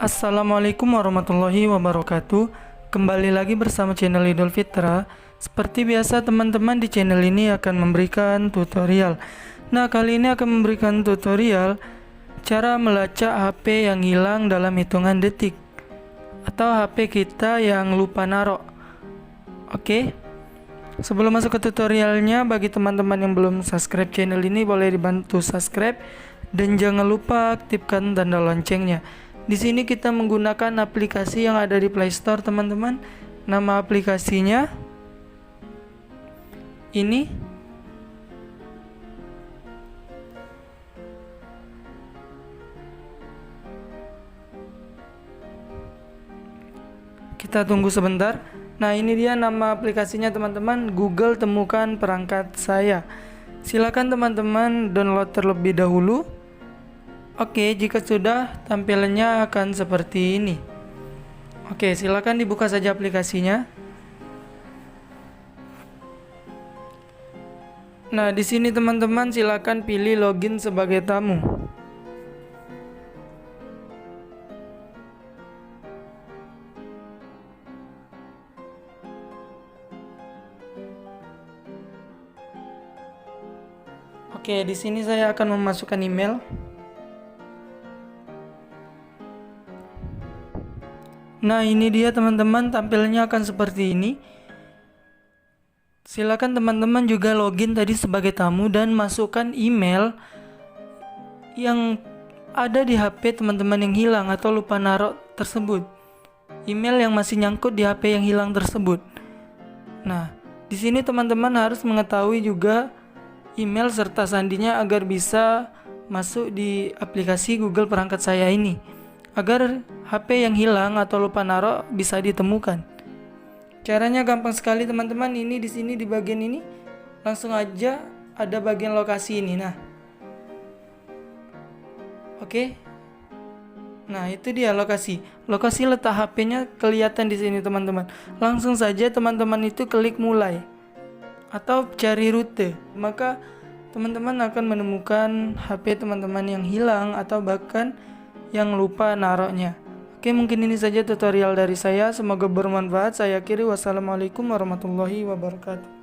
Assalamualaikum warahmatullahi wabarakatuh. Kembali lagi bersama channel Idul Fitra. Seperti biasa teman-teman, di channel ini akan memberikan tutorial. Nah, kali ini akan memberikan tutorial cara melacak HP yang hilang dalam hitungan detik, atau HP kita yang lupa narok. Oke, sebelum masuk ke tutorialnya, bagi teman-teman yang belum subscribe channel ini, boleh dibantu subscribe dan jangan lupa aktifkan tanda loncengnya. Di sini kita menggunakan aplikasi yang ada di Play Store, teman-teman. Nama aplikasinya ini. Kita tunggu sebentar. Nah, ini dia nama aplikasinya, teman-teman. Google Temukan Perangkat Saya. Silakan teman-teman download terlebih dahulu. Oke, jika sudah, tampilannya akan seperti ini. Oke, silakan dibuka saja aplikasinya. Nah, di sini teman-teman silakan pilih login sebagai tamu. Oke, di sini saya akan memasukkan email. Nah, ini dia teman-teman, tampilannya akan seperti ini. Silakan teman-teman juga login tadi sebagai tamu dan masukkan email yang ada di HP teman-teman yang hilang atau lupa naruh tersebut. Email yang masih nyangkut di HP yang hilang tersebut. Nah, di sini teman-teman harus mengetahui juga email serta sandinya agar bisa masuk di aplikasi Google Perangkat Saya ini, agar HP yang hilang atau lupa naruh bisa ditemukan. Caranya gampang sekali teman-teman. Ini di sini di bagian ini langsung aja ada bagian lokasi ini. Nah, oke. Nah, itu dia lokasi. Lokasi letak HP-nya kelihatan di sini teman-teman. Langsung saja teman-teman itu klik mulai atau cari rute. Maka teman-teman akan menemukan HP teman-teman yang hilang atau bahkan yang lupa naruhnya. Oke, mungkin ini saja tutorial dari saya. Semoga bermanfaat. Saya akhiri. Wassalamualaikum warahmatullahi wabarakatuh.